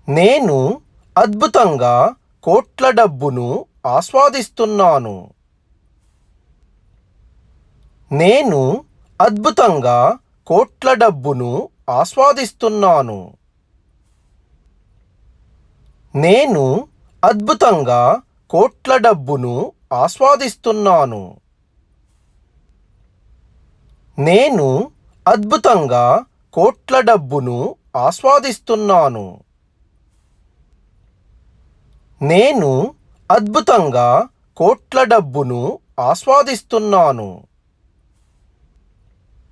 నేను అద్భుతంగా కోట్ల డబ్బును ఆస్వాదిస్తున్నాను. నేను అద్భుతంగా కోట్ల డబ్బును ఆస్వాదిస్తున్నాను. నేను అద్భుతంగా కోట్ల డబ్బును ఆస్వాదిస్తున్నాను. నేను అద్భుతంగా కోట్ల డబ్బును ఆస్వాదిస్తున్నాను. నేను అద్భుతంగా కోట్ల డబ్బును ఆస్వాదిస్తున్నాను. నేను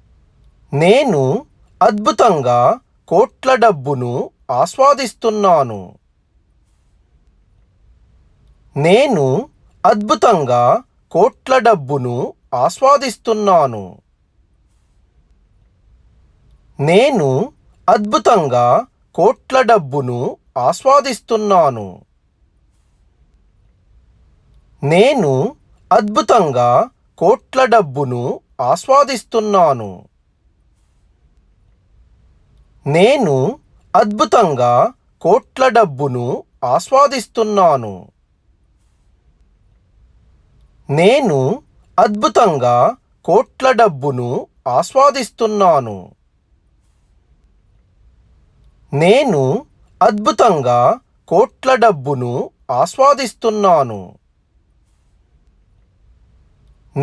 అద్భుతంగా కోట్ల డబ్బును ఆస్వాదిస్తున్నాను. నేను అద్భుతంగా కోట్ల డబ్బును ఆస్వాదిస్తున్నాను. నేను అద్భుతంగా కోట్ల డబ్బును ఆస్వాదిస్తున్నాను. నేను అద్భుతంగా కోట్ల డబ్బును ఆస్వాదిస్తున్నాను. నేను అద్భుతంగా కోట్ల డబ్బును ఆస్వాదిస్తున్నాను. నేను అద్భుతంగా కోట్ల డబ్బును ఆస్వాదిస్తున్నాను.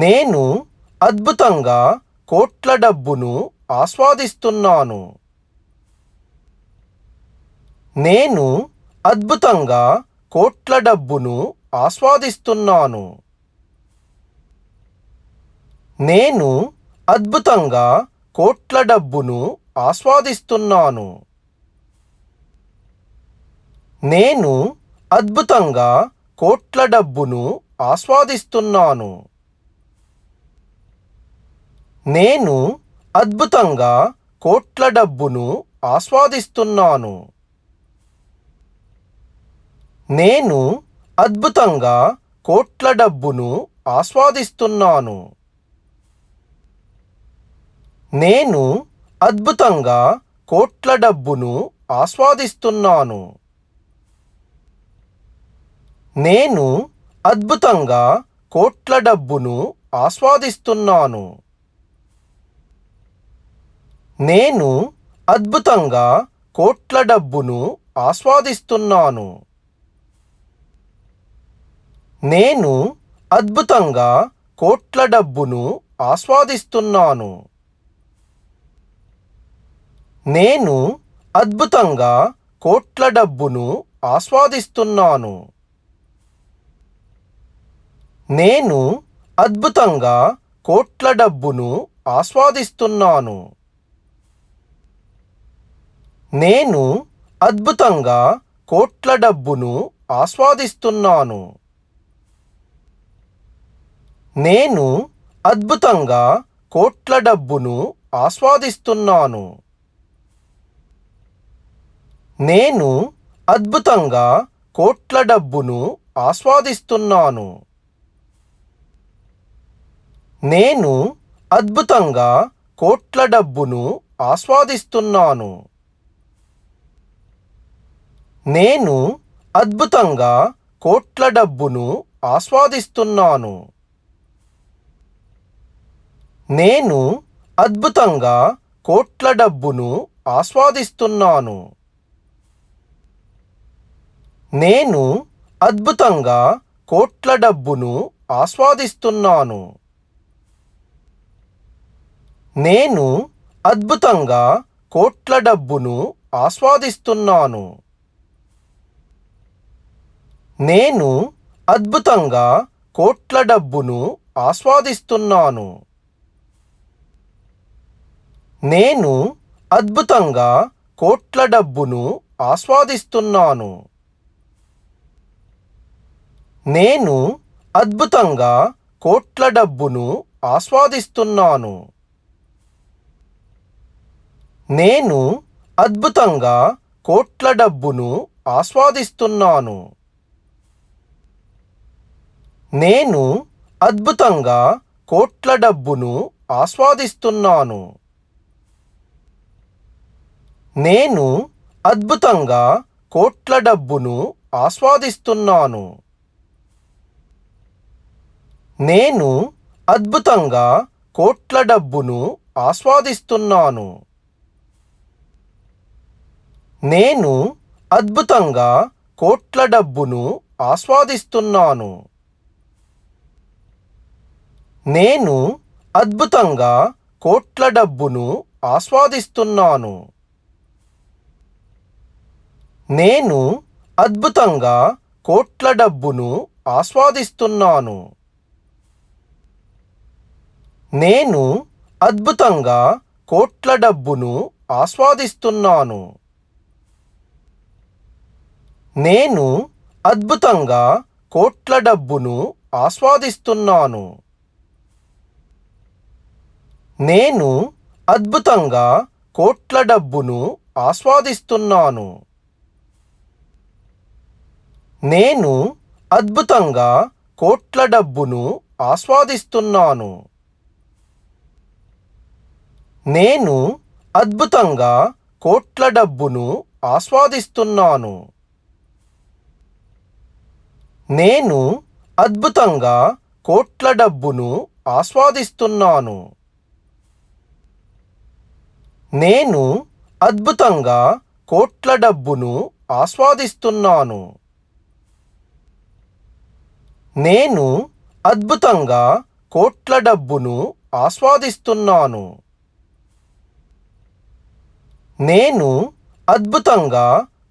నేను అద్భుతంగా కోట్ల డబ్బును ఆస్వాదిస్తున్నాను. నేను అద్భుతంగా కోట్ల డబ్బును ఆస్వాదిస్తున్నాను. నేను అద్భుతంగా కోట్ల డబ్బును ఆస్వాదిస్తున్నాను. నేను అద్భుతంగా కోట్ల డబ్బును ఆస్వాదిస్తున్నాను. నేను అద్భుతంగా కోట్ల డబ్బును ఆస్వాదిస్తున్నాను. నేను అద్భుతంగా కోట్ల డబ్బును ఆస్వాదిస్తున్నాను. నేను అద్భుతంగా కోట్ల డబ్బును ఆస్వాదిస్తున్నాను. నేను అద్భుతంగా కోట్ల డబ్బును ఆస్వాదిస్తున్నాను. నేను అద్భుతంగా కోట్ల డబ్బును ఆస్వాదిస్తున్నాను. నేను అద్భుతంగా కోట్ల డబ్బును ఆస్వాదిస్తున్నాను. నేను అద్భుతంగా కోట్ల డబ్బును ఆస్వాదిస్తున్నాను. నేను అద్భుతంగా కోట్ల డబ్బును ఆస్వాదిస్తున్నాను. నేను అద్భుతంగా కోట్ల డబ్బును ఆస్వాదిస్తున్నాను. నేను అద్భుతంగా కోట్ల డబ్బును ఆస్వాదిస్తున్నాను. నేను అద్భుతంగా కోట్ల డబ్బును ఆస్వాదిస్తున్నాను. నేను అద్భుతంగా కోట్ల డబ్బును ఆస్వాదిస్తున్నాను. నేను అద్భుతంగా కోట్ల డబ్బును ఆస్వాదిస్తున్నాను. నేను అద్భుతంగా కోట్ల డబ్బును ఆస్వాదిస్తున్నాను. నేను అద్భుతంగా కోట్ల డబ్బును ఆస్వాదిస్తున్నాను. నేను అద్భుతంగా కోట్ల డబ్బును ఆస్వాదిస్తున్నాను. నేను అద్భుతంగా కోట్ల డబ్బును ఆస్వాదిస్తున్నాను. నేను అద్భుతంగా కోట్ల డబ్బును ఆస్వాదిస్తున్నాను. నేను అద్భుతంగా కోట్ల డబ్బును ఆస్వాదిస్తున్నాను. నేను అద్భుతంగా కోట్ల డబ్బును ఆస్వాదిస్తున్నాను. నేను అద్భుతంగా కోట్ల డబ్బును ఆస్వాదిస్తున్నాను. నేను అద్భుతంగా కోట్ల డబ్బును ఆస్వాదిస్తున్నాను. నేను అద్భుతంగా కోట్ల డబ్బును ఆస్వాదిస్తున్నాను. నేను అద్భుతంగా కోట్ల డబ్బును ఆస్వాదిస్తున్నాను. నేను అద్భుతంగా కోట్ల డబ్బును ఆస్వాదిస్తున్నాను. నేను అద్భుతంగా కోట్ల డబ్బును ఆస్వాదిస్తున్నాను. నేను అద్భుతంగా కోట్ల డబ్బును ఆస్వాదిస్తున్నాను. నేను అద్భుతంగా కోట్ల డబ్బును ఆస్వాదిస్తున్నాను. నేను అద్భుతంగా కోట్ల డబ్బును ఆస్వాదిస్తున్నాను. నేను అద్భుతంగా కోట్ల డబ్బును ఆస్వాదిస్తున్నాను. నేను అద్భుతంగా కోట్ల డబ్బును ఆస్వాదిస్తున్నాను. నేను అద్భుతంగా కోట్ల డబ్బును ఆస్వాదిస్తున్నాను. నేను అద్భుతంగా కోట్ల డబ్బును ఆస్వాదిస్తున్నాను. నేను అద్భుతంగా కోట్ల డబ్బును ఆస్వాదిస్తున్నాను. నేను అద్భుతంగా కోట్ల డబ్బును ఆస్వాదిస్తున్నాను. నేను అద్భుతంగా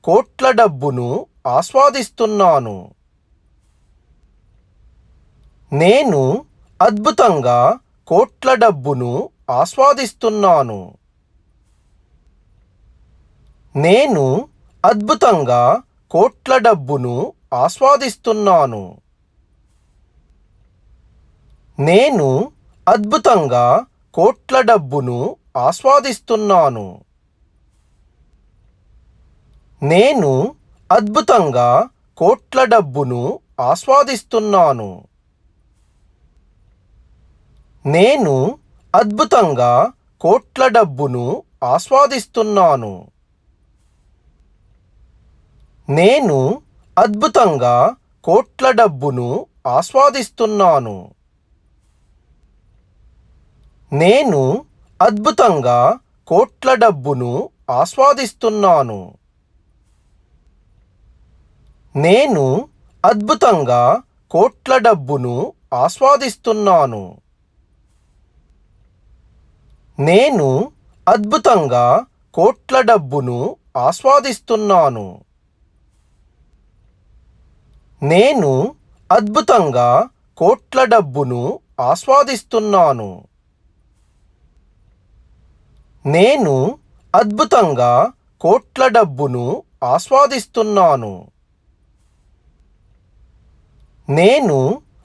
కోట్ల డబ్బును ఆస్వాదిస్తున్నాను. నేను అద్భుతంగా కోట్ల డబ్బును ఆస్వాదిస్తున్నాను. నేను అద్భుతంగా కోట్ల డబ్బును ఆస్వాదిస్తున్నాను. నేను అద్భుతంగా కోట్ల డబ్బును ఆస్వాదిస్తున్నాను. నేను అద్భుతంగా కోట్ల డబ్బును ఆస్వాదిస్తున్నాను. నేను అద్భుతంగా కోట్ల డబ్బును ఆస్వాదిస్తున్నాను. నేను అద్భుతంగా కోట్ల డబ్బును ఆస్వాదిస్తున్నాను. నేను అద్భుతంగా కోట్ల డబ్బును ఆస్వాదిస్తున్నాను. నేను అద్భుతంగా కోట్ల డబ్బును ఆస్వాదిస్తున్నాను. నేను అద్భుతంగా కోట్ల డబ్బును ఆస్వాదిస్తున్నాను. నేను అద్భుతంగా కోట్ల డబ్బును ఆస్వాదిస్తున్నాను. నేను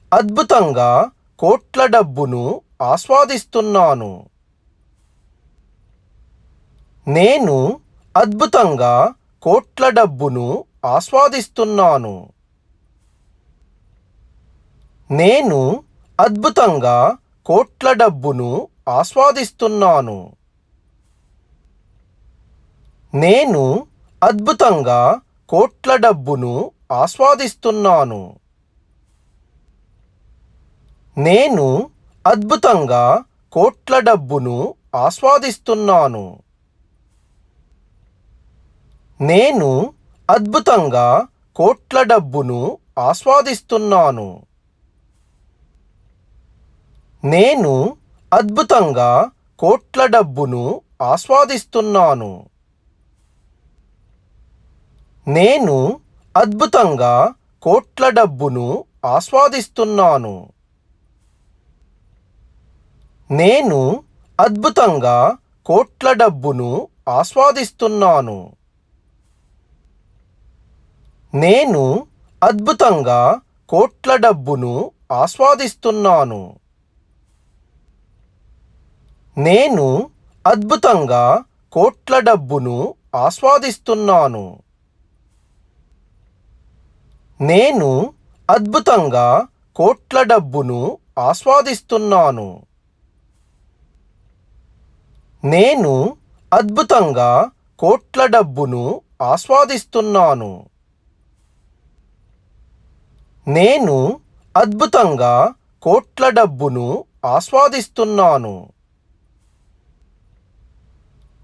అద్భుతంగా కోట్ల డబ్బును ఆస్వాదిస్తున్నాను. నేను అద్భుతంగా కోట్ల డబ్బును ఆస్వాదిస్తున్నాను. నేను అద్భుతంగా కోట్ల డబ్బును ఆస్వాదిస్తున్నాను. నేను అద్భుతంగా కోట్ల డబ్బును ఆస్వాదిస్తున్నాను. నేను అద్భుతంగా కోట్ల డబ్బును ఆస్వాదిస్తున్నాను. నేను అద్భుతంగా కోట్ల డబ్బును ఆస్వాదిస్తున్నాను. నేను అద్భుతంగా కోట్ల డబ్బును ఆస్వాదిస్తున్నాను. నేను అద్భుతంగా కోట్ల డబ్బును ఆస్వాదిస్తున్నాను. నేను అద్భుతంగా కోట్ల డబ్బును ఆస్వాదిస్తున్నాను. నేను అద్భుతంగా కోట్ల డబ్బును ఆస్వాదిస్తున్నాను. నేను అద్భుతంగా కోట్ల డబ్బును ఆస్వాదిస్తున్నాను. నేను అద్భుతంగా కోట్ల డబ్బును ఆస్వాదిస్తున్నాను. నేను అద్భుతంగా కోట్ల డబ్బును ఆస్వాదిస్తున్నాను. నేను అద్భుతంగా కోట్ల డబ్బును ఆస్వాదిస్తున్నాను. నేను అద్భుతంగా కోట్ల డబ్బును ఆస్వాదిస్తున్నాను.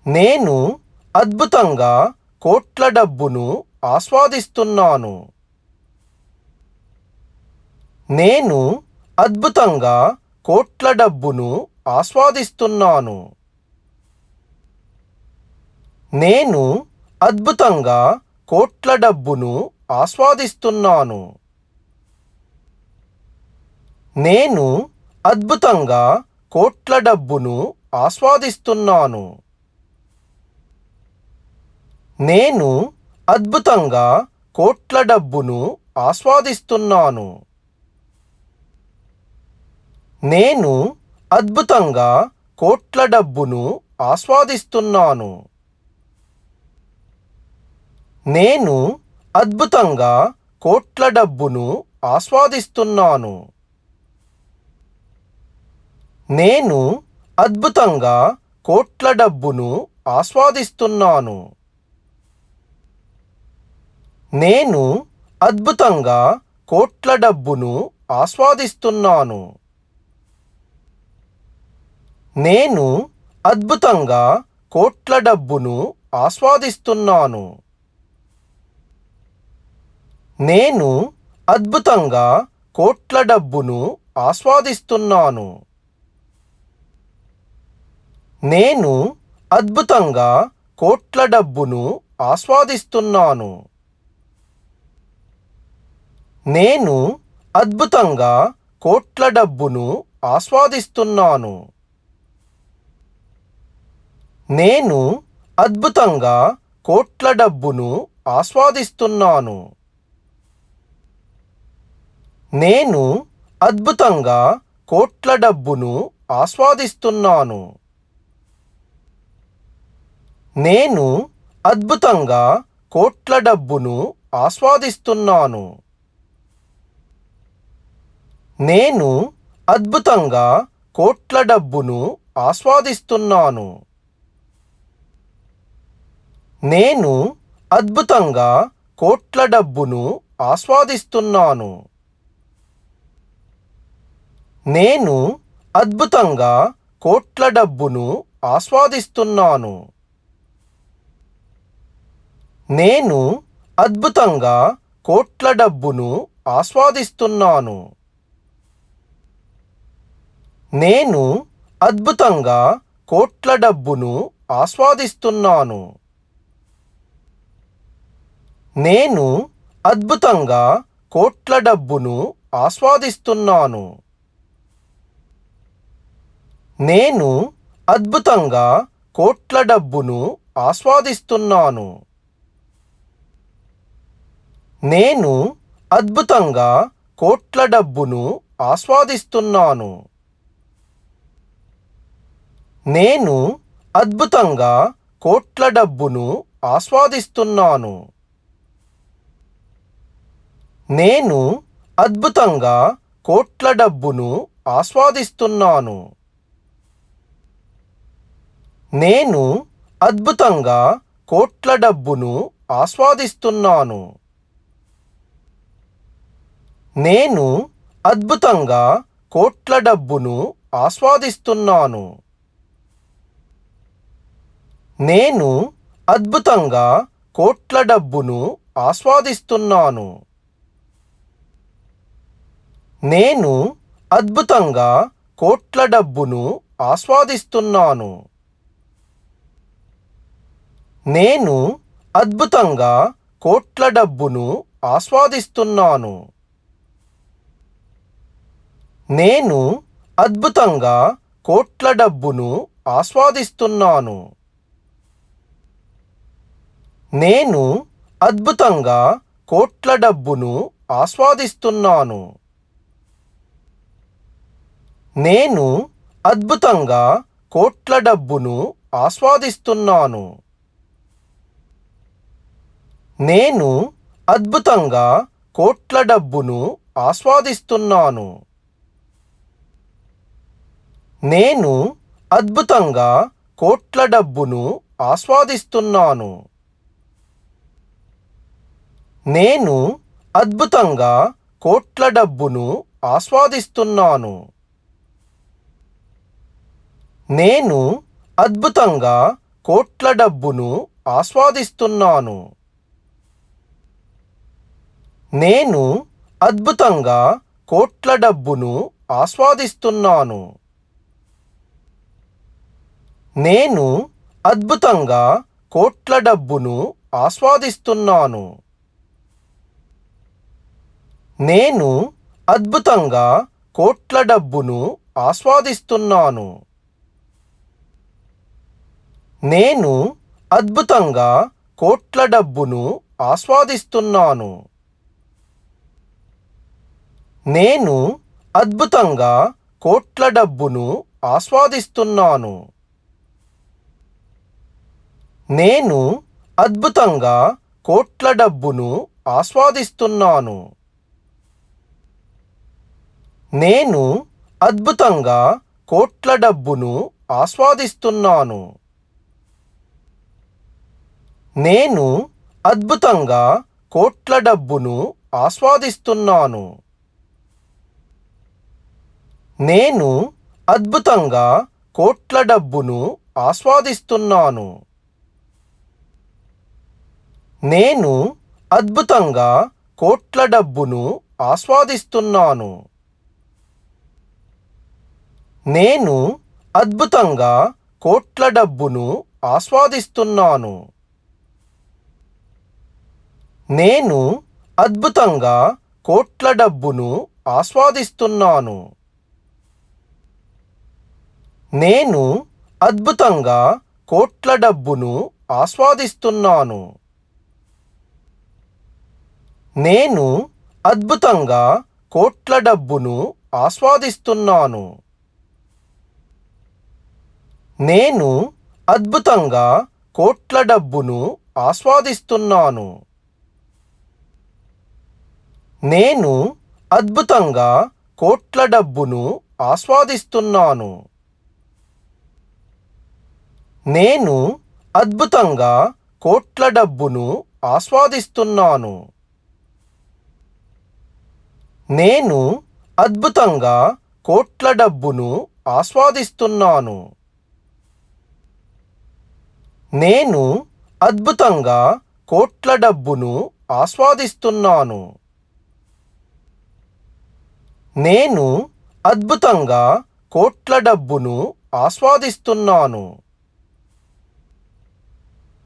నేను అద్భుతంగా కోట్ల డబ్బును ఆస్వాదిస్తున్నాను. నేను అద్భుతంగా కోట్ల డబ్బును ఆస్వాదిస్తున్నాను. నేను అద్భుతంగా కోట్ల డబ్బును ఆస్వాదిస్తున్నాను. నేను అద్భుతంగా కోట్ల డబ్బును ఆస్వాదిస్తున్నాను. నేను అద్భుతంగా కోట్ల డబ్బును ఆస్వాదిస్తున్నాను. నేను అద్భుతంగా కోట్ల డబ్బును ఆస్వాదిస్తున్నాను. నేను అద్భుతంగా కోట్ల డబ్బును ఆస్వాదిస్తున్నాను. నేను అద్భుతంగా కోట్ల డబ్బును ఆస్వాదిస్తున్నాను. నేను అద్భుతంగా కోట్ల డబ్బును ఆస్వాదిస్తున్నాను. నేను అద్భుతంగా కోట్ల డబ్బును ఆస్వాదిస్తున్నాను. నేను అద్భుతంగా కోట్ల డబ్బును ఆస్వాదిస్తున్నాను. నేను అద్భుతంగా కోట్ల డబ్బును ఆస్వాదిస్తున్నాను. నేను అద్భుతంగా కోట్ల డబ్బును ఆస్వాదిస్తున్నాను. నేను అద్భుతంగా కోట్ల డబ్బును ఆస్వాదిస్తున్నాను. నేను అద్భుతంగా కోట్ల డబ్బును ఆస్వాదిస్తున్నాను. నేను అద్భుతంగా కోట్ల డబ్బును ఆస్వాదిస్తున్నాను. నేను అద్భుతంగా కోట్ల డబ్బును ఆస్వాదిస్తున్నాను. నేను అద్భుతంగా కోట్ల డబ్బును ఆస్వాదిస్తున్నాను. నేను అద్భుతంగా కోట్ల డబ్బును ఆస్వాదిస్తున్నాను. నేను అద్భుతంగా కోట్ల డబ్బును ఆస్వాదిస్తున్నాను. నేను అద్భుతంగా కోట్ల డబ్బును ఆస్వాదిస్తున్నాను. నేను అద్భుతంగా కోట్ల డబ్బును ఆస్వాదిస్తున్నాను. నేను అద్భుతంగా కోట్ల డబ్బును ఆస్వాదిస్తున్నాను. నేను అద్భుతంగా కోట్ల డబ్బును ఆస్వాదిస్తున్నాను. నేను అద్భుతంగా కోట్ల డబ్బును ఆస్వాదిస్తున్నాను. నేను అద్భుతంగా కోట్ల డబ్బును ఆస్వాదిస్తున్నాను. నేను అద్భుతంగా కోట్ల డబ్బును ఆస్వాదిస్తున్నాను. నేను అద్భుతంగా కోట్ల డబ్బును ఆస్వాదిస్తున్నాను. నేను అద్భుతంగా కోట్ల డబ్బును ఆస్వాదిస్తున్నాను. నేను అద్భుతంగా కోట్ల డబ్బును ఆస్వాదిస్తున్నాను. నేను అద్భుతంగా కోట్ల డబ్బును ఆస్వాదిస్తున్నాను. నేను అద్భుతంగా కోట్ల డబ్బును ఆస్వాదిస్తున్నాను. నేను అద్భుతంగా కోట్ల డబ్బును ఆస్వాదిస్తున్నాను. నేను అద్భుతంగా కోట్ల డబ్బును ఆస్వాదిస్తున్నాను. నేను అద్భుతంగా కోట్ల డబ్బును ఆస్వాదిస్తున్నాను. నేను అద్భుతంగా కోట్ల డబ్బును ఆస్వాదిస్తున్నాను. నేను అద్భుతంగా కోట్ల డబ్బును ఆస్వాదిస్తున్నాను. నేను అద్భుతంగా కోట్ల డబ్బును ఆస్వాదిస్తున్నాను. నేను అద్భుతంగా కోట్ల డబ్బును ఆస్వాదిస్తున్నాను. నేను అద్భుతంగా కోట్ల డబ్బును ఆస్వాదిస్తున్నాను. నేను అద్భుతంగా కోట్ల డబ్బును ఆస్వాదిస్తున్నాను. నేను అద్భుతంగా కోట్ల డబ్బును ఆస్వాదిస్తున్నాను. నేను అద్భుతంగా కోట్ల డబ్బును ఆస్వాదిస్తున్నాను. నేను అద్భుతంగా కోట్ల డబ్బును ఆస్వాదిస్తున్నాను. నేను అద్భుతంగా కోట్ల డబ్బును ఆస్వాదిస్తున్నాను. నేను అద్భుతంగా కోట్ల డబ్బును ఆస్వాదిస్తున్నాను. నేను అద్భుతంగా కోట్ల డబ్బును ఆస్వాదిస్తున్నాను. నేను అద్భుతంగా కోట్ల డబ్బును ఆస్వాదిస్తున్నాను. నేను అద్భుతంగా కోట్ల డబ్బును ఆస్వాదిస్తున్నాను. నేను అద్భుతంగా కోట్ల డబ్బును ఆస్వాదిస్తున్నాను. నేను అద్భుతంగా కోట్ల డబ్బును ఆస్వాదిస్తున్నాను. నేను అద్భుతంగా కోట్ల డబ్బును ఆస్వాదిస్తున్నాను. నేను అద్భుతంగా కోట్ల డబ్బును ఆస్వాదిస్తున్నాను. నేను అద్భుతంగా కోట్ల డబ్బును ఆస్వాదిస్తున్నాను. నేను అద్భుతంగా కోట్ల డబ్బును ఆస్వాదిస్తున్నాను. నేను అద్భుతంగా కోట్ల డబ్బును ఆస్వాదిస్తున్నాను. నేను అద్భుతంగా కోట్ల డబ్బును ఆస్వాదిస్తున్నాను.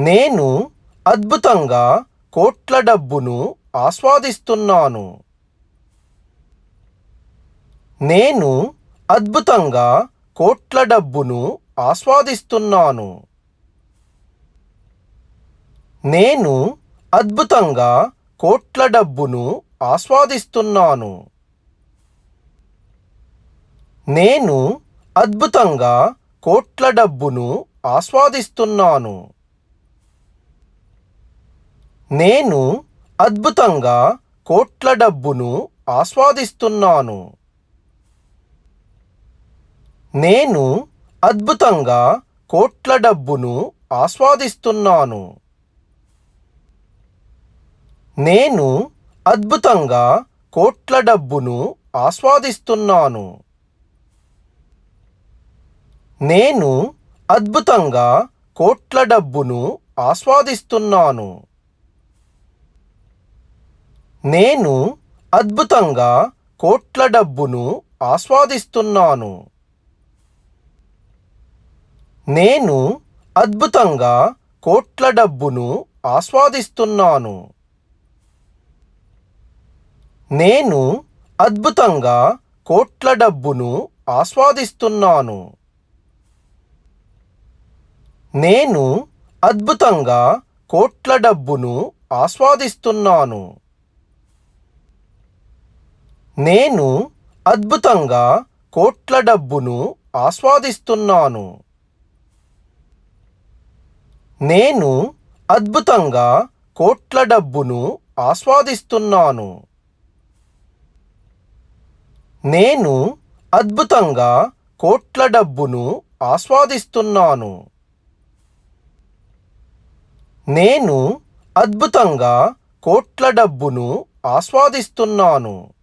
నేను అద్భుతంగా కోట్ల డబ్బును ఆస్వాదిస్తున్నాను. నేను అద్భుతంగా కోట్ల డబ్బును ఆస్వాదిస్తున్నాను. నేను అద్భుతంగా కోట్ల డబ్బును ఆస్వాదిస్తున్నాను. నేను అద్భుతంగా కోట్ల డబ్బును ఆస్వాదిస్తున్నాను. నేను అద్భుతంగా కోట్ల డబ్బును ఆస్వాదిస్తున్నాను. నేను అద్భుతంగా కోట్ల డబ్బును ఆస్వాదిస్తున్నాను. నేను అద్భుతంగా కోట్ల డబ్బును ఆస్వాదిస్తున్నాను. నేను అద్భుతంగా కోట్ల డబ్బును ఆస్వాదిస్తున్నాను. నేను అద్భుతంగా కోట్ల డబ్బును ఆస్వాదిస్తున్నాను. నేను అద్భుతంగా కోట్ల డబ్బును ఆస్వాదిస్తున్నాను. నేను అద్భుతంగా కోట్ల డబ్బును ఆస్వాదిస్తున్నాను. నేను అద్భుతంగా కోట్ల డబ్బును ఆస్వాదిస్తున్నాను. నేను అద్భుతంగా కోట్ల డబ్బును ఆస్వాదిస్తున్నాను. నేను అద్భుతంగా కోట్ల డబ్బును ఆస్వాదిస్తున్నాను. నేను అద్భుతంగా కోట్ల డబ్బును ఆస్వాదిస్తున్నాను. నేను అద్భుతంగా కోట్ల డబ్బును ఆస్వాదిస్తున్నాను. నేను అద్భుతంగా కోట్ల డబ్బును ఆస్వాదిస్తున్నాను.